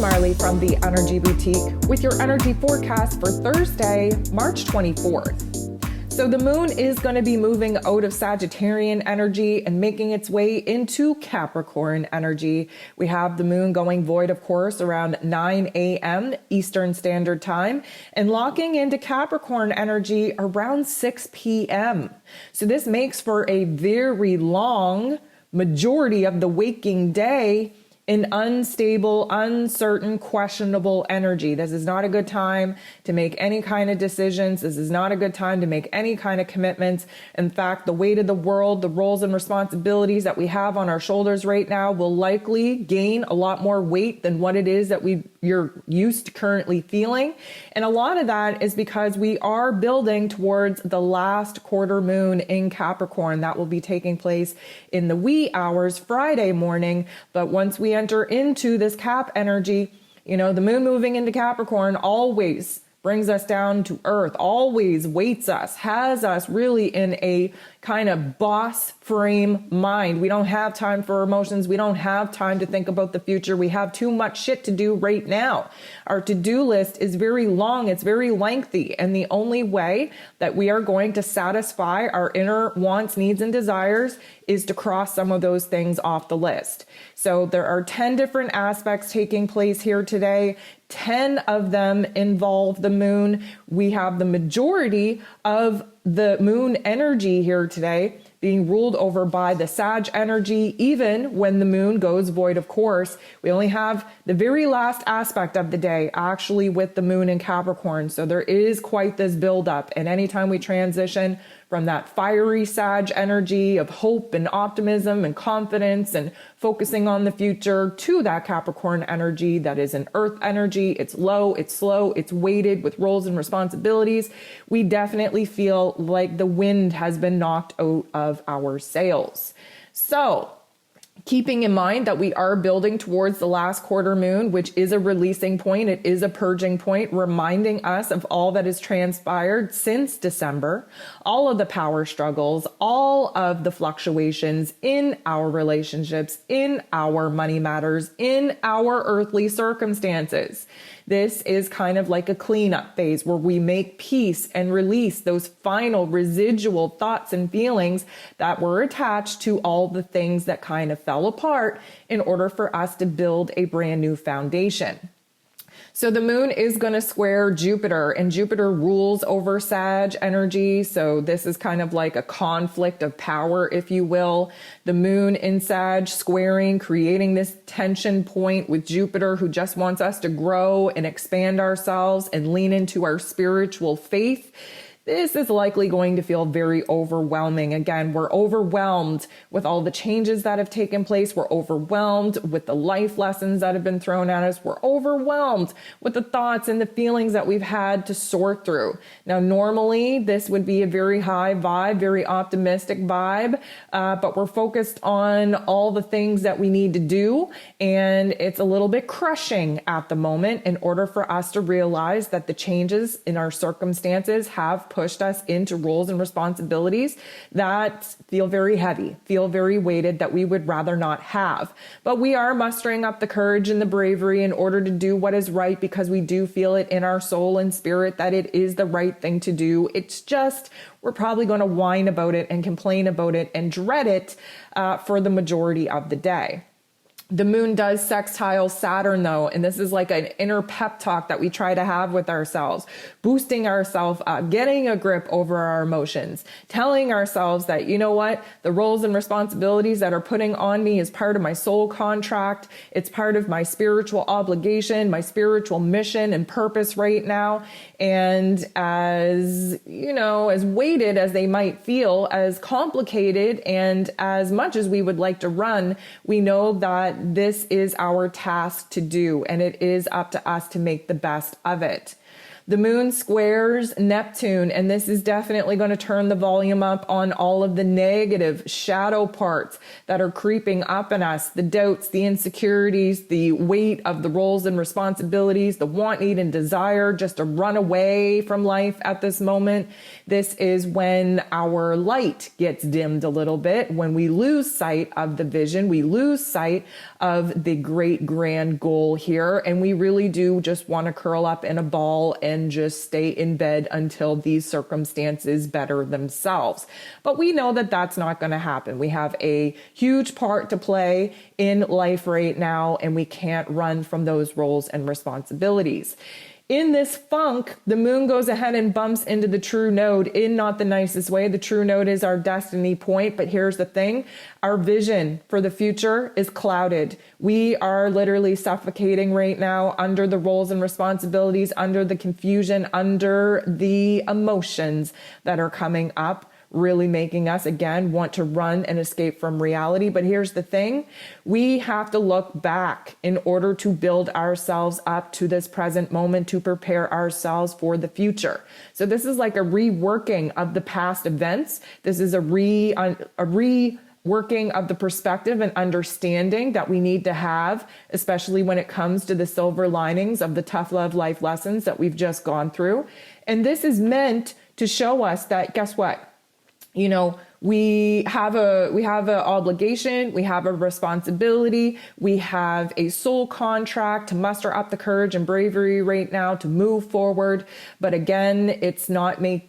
Marley from the Energy Boutique with your energy forecast for Thursday, March 24th. So the moon is going to be moving out of Sagittarian energy and making its way into Capricorn energy. We have the moon going void, of course, around 9 a.m. Eastern Standard Time and locking into Capricorn energy around 6 p.m. So this makes for a very long majority of the waking day in unstable, uncertain, questionable energy. This is not a good time to make any kind of decisions. This is not a good time to make any kind of commitments. In fact, the weight of the world, the roles and responsibilities that we have on our shoulders right now will likely gain a lot more weight than what it is that you're used to currently feeling. And a lot of that is because we are building towards the last quarter moon in Capricorn. That will be taking place in the wee hours Friday morning. But once we enter into this Cap energy, the moon moving into Capricorn always brings us down to earth, always weights us, has us really in a kind of boss frame mind. We don't have time for emotions. We don't have time to think about the future. We have too much shit to do right now. Our to-do list is very long. It's very lengthy. And the only way that we are going to satisfy our inner wants, needs, and desires is to cross some of those things off the list. So there are 10 different aspects taking place here today. 10 of them involve the moon. We have the majority of the moon energy here today being ruled over by the Sag energy, even when the moon goes void, of course. We only have the very last aspect of the day actually with the moon in Capricorn. So there is quite this buildup. And anytime we transition from that fiery Sag energy of hope and optimism and confidence and focusing on the future to that Capricorn energy that is an earth energy, it's low, it's slow, it's weighted with roles and responsibilities, we definitely feel like the wind has been knocked out of our sails. So, keeping in mind that we are building towards the last quarter moon, which is a releasing point, it is a purging point, reminding us of all that has transpired since December, all of the power struggles, all of the fluctuations in our relationships, in our money matters, in our earthly circumstances. This is kind of like a cleanup phase where we make peace and release those final residual thoughts and feelings that were attached to all the things that kind of fell apart in order for us to build a brand new foundation. So the moon is going to square Jupiter, and Jupiter rules over Sag energy. So this is kind of like a conflict of power, if you will. The moon in Sag squaring, creating this tension point with Jupiter, who just wants us to grow and expand ourselves and lean into our spiritual faith. This is likely going to feel very overwhelming. Again, we're overwhelmed with all the changes that have taken place. We're overwhelmed with the life lessons that have been thrown at us. We're overwhelmed with the thoughts and the feelings that we've had to sort through. Now, normally this would be a very high vibe, very optimistic vibe, but we're focused on all the things that we need to do. And it's a little bit crushing at the moment in order for us to realize that the changes in our circumstances have pushed us into roles and responsibilities that feel very heavy, feel very weighted, that we would rather not have. But we are mustering up the courage and the bravery in order to do what is right, because we do feel it in our soul and spirit that it is the right thing to do. It's just, we're probably going to whine about it and complain about it and dread it for the majority of the day. The moon does sextile Saturn though, and this is like an inner pep talk that we try to have with ourselves, boosting ourselves up, getting a grip over our emotions, telling ourselves that, you know what, the roles and responsibilities that are putting on me is part of my soul contract. It's part of my spiritual obligation, my spiritual mission and purpose right now. And as, as weighted as they might feel, as complicated and as much as we would like to run, we know that this is our task to do, and it is up to us to make the best of it. The moon squares Neptune, and this is definitely going to turn the volume up on all of the negative shadow parts that are creeping up in us, the doubts, the insecurities, the weight of the roles and responsibilities, the want, need, and desire just to run away from life at this moment. This is when our light gets dimmed a little bit, when we lose sight of the vision, we lose sight of the great grand goal here, and we really do just want to curl up in a ball and just stay in bed until these circumstances better themselves. But we know that that's not going to happen. We have a huge part to play in life right now, and we can't run from those roles and responsibilities. In this funk, the moon goes ahead and bumps into the true node in not the nicest way. The true node is our destiny point, but here's the thing. Our vision for the future is clouded. We are literally suffocating right now under the roles and responsibilities, under the confusion, under the emotions that are coming up, really making us, again, want to run and escape from reality. But here's the thing. We have to look back in order to build ourselves up to this present moment, to prepare ourselves for the future. So this is like a reworking of the past events. This is a reworking of the perspective and understanding that we need to have, especially when it comes to the silver linings of the tough love life lessons that we've just gone through. And this is meant to show us that, guess what? You know, we have an obligation, we have a responsibility, we have a soul contract to muster up the courage and bravery right now to move forward. But again,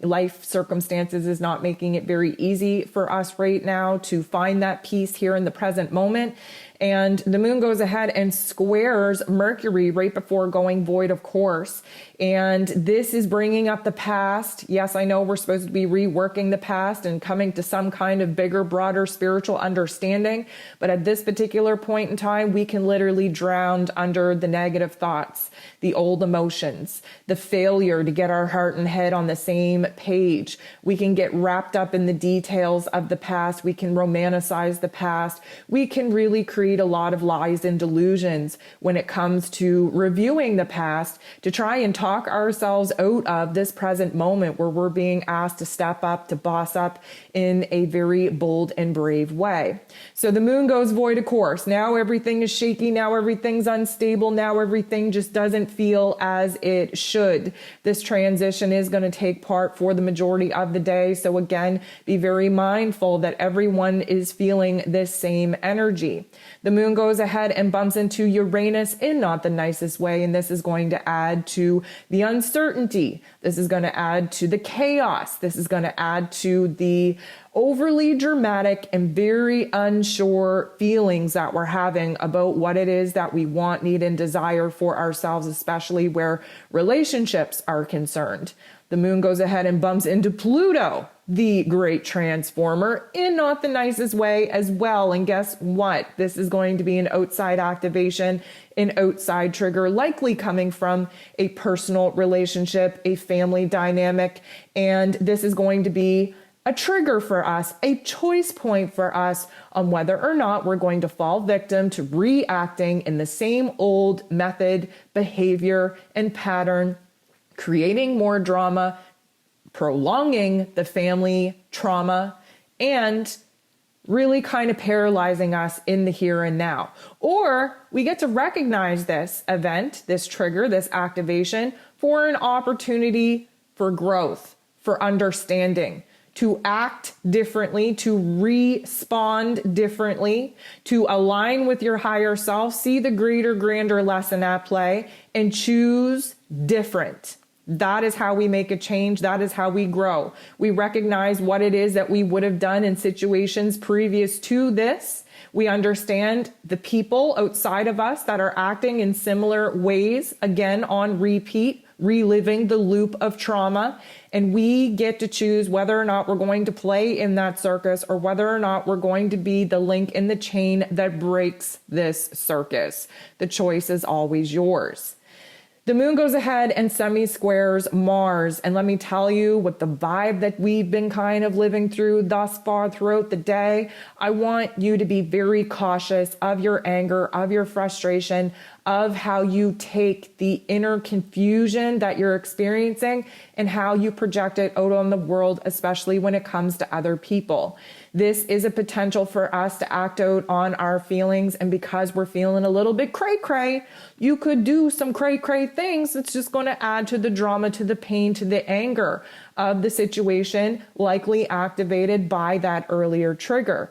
life circumstances is not making it very easy for us right now to find that peace here in the present moment. And the moon goes ahead and squares Mercury right before going void, of course. And this is bringing up the past. Yes, I know we're supposed to be reworking the past and coming to some kind of bigger, broader spiritual understanding. But at this particular point in time, we can literally drown under the negative thoughts, the old emotions, the failure to get our heart and head on the same page. We can get wrapped up in the details of the past. We can romanticize the past. We can really create a lot of lies and delusions when it comes to reviewing the past to try and talk ourselves out of this present moment where we're being asked to step up, to boss up in a very bold and brave way. So the moon goes void, of course. Now everything is shaky. Now everything's unstable. Now everything just doesn't feel as it should. This transition is going to take part for the majority of the day. So again, be very mindful that everyone is feeling this same energy. The moon goes ahead and bumps into Uranus in not the nicest way, and this is going to add to the uncertainty. This is going to add to the chaos. This is going to add to the overly dramatic and very unsure feelings that we're having about what it is that we want, need, and desire for ourselves, especially where relationships are concerned. The moon goes ahead and bumps into Pluto, the great transformer, in not the nicest way as well. And guess what? This is going to be an outside activation, an outside trigger, likely coming from a personal relationship, a family dynamic. And this is going to be a trigger for us, a choice point for us on whether or not we're going to fall victim to reacting in the same old method, behavior, and pattern, creating more drama, prolonging the family trauma, and really kind of paralyzing us in the here and now. Or we get to recognize this event, this trigger, this activation for an opportunity for growth, for understanding, to act differently, to respond differently, to align with your higher self, see the greater, grander lesson at play, and choose different. That is how we make a change. That is how we grow. We recognize what it is that we would have done in situations previous to this. We understand the people outside of us that are acting in similar ways, again, on repeat, reliving the loop of trauma. And we get to choose whether or not we're going to play in that circus or whether or not we're going to be the link in the chain that breaks this circus. The choice is always yours. The moon goes ahead and semi-squares Mars. And let me tell you what the vibe that we've been kind of living through thus far throughout the day. I want you to be very cautious of your anger, of your frustration, of how you take the inner confusion that you're experiencing and how you project it out on the world, especially when it comes to other people. This is a potential for us to act out on our feelings, and because we're feeling a little bit cray-cray, you could do some cray-cray things that's just going to add to the drama, to the pain, to the anger of the situation, likely activated by that earlier trigger.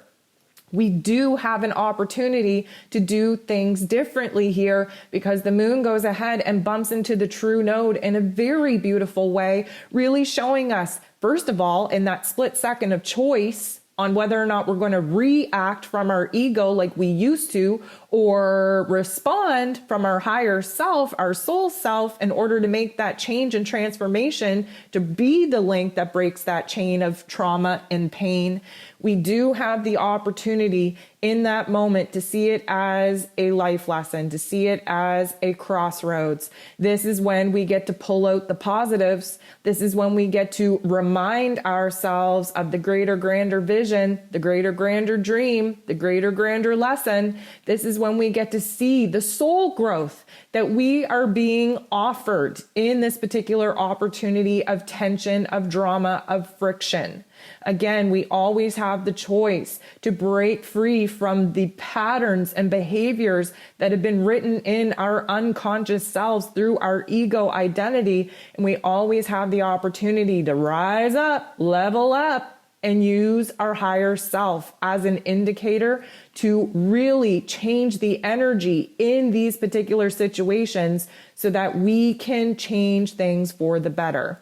We do have an opportunity to do things differently here because the moon goes ahead and bumps into the true node in a very beautiful way, really showing us, first of all, in that split second of choice, on whether or not we're going to react from our ego like we used to, or respond from our higher self, our soul self, in order to make that change and transformation to be the link that breaks that chain of trauma and pain. We do have the opportunity in that moment to see it as a life lesson, to see it as a crossroads. This is when we get to pull out the positives. This is when we get to remind ourselves of the greater, grander vision, the greater, grander dream, the greater, grander lesson. This is when we get to see the soul growth that we are being offered in this particular opportunity of tension, of drama, of friction. Again, we always have the choice to break free from the patterns and behaviors that have been written in our unconscious selves through our ego identity. And we always have the opportunity to rise up, level up, and use our higher self as an indicator to really change the energy in these particular situations so that we can change things for the better.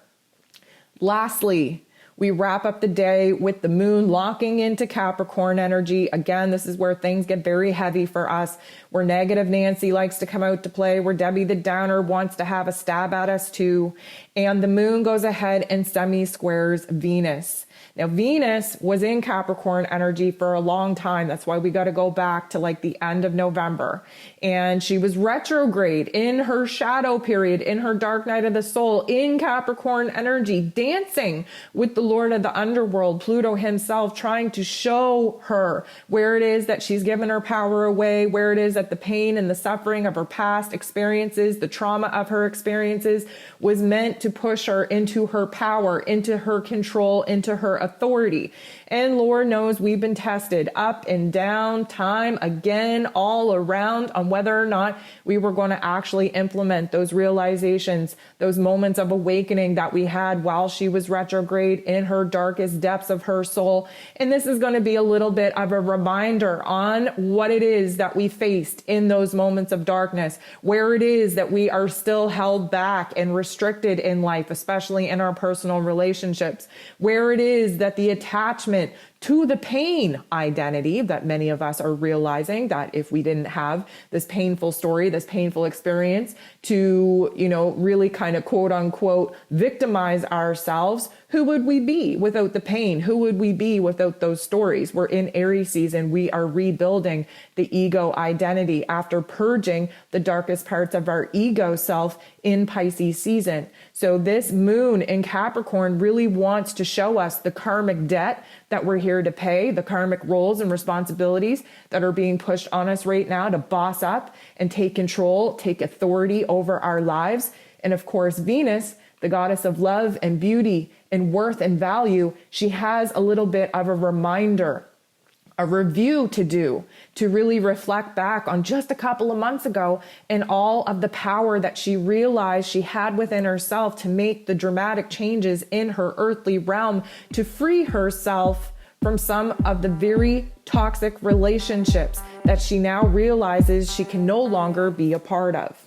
Lastly, we wrap up the day with the moon locking into Capricorn energy. Again, this is where things get very heavy for us, where negative Nancy likes to come out to play, where Debbie the Downer wants to have a stab at us too. And the moon goes ahead and semi-squares Venus. Now, Venus was in Capricorn energy for a long time. That's why we got to go back to like the end of November. And she was retrograde in her shadow period, in her dark night of the soul, in Capricorn energy, dancing with the Lord of the underworld, Pluto himself, trying to show her where it is that she's given her power away, where it is that the pain and the suffering of her past experiences, the trauma of her experiences was meant to push her into her power, into her control, into her authority. And Lord knows we've been tested up and down, time again, all around on whether or not we were going to actually implement those realizations, those moments of awakening that we had while she was retrograde in her darkest depths of her soul. And this is going to be a little bit of a reminder on what it is that we faced in those moments of darkness, where it is that we are still held back and restricted in life, especially in our personal relationships, where it is that the attachment to the pain identity that many of us are realizing that if we didn't have this painful story, this painful experience to, really kind of quote unquote victimize ourselves, who would we be without the pain? Who would we be without those stories? We're in Aries season. We are rebuilding the ego identity after purging the darkest parts of our ego self in Pisces season. So this moon in Capricorn really wants to show us the karmic debt that we're here to pay, the karmic roles and responsibilities that are being pushed on us right now to boss up and take control, take authority over our lives. And of course, Venus, the goddess of love and beauty and worth and value, she has a little bit of a reminder, a review to do, to really reflect back on just a couple of months ago and all of the power that she realized she had within herself to make the dramatic changes in her earthly realm to free herself from some of the very toxic relationships that she now realizes she can no longer be a part of.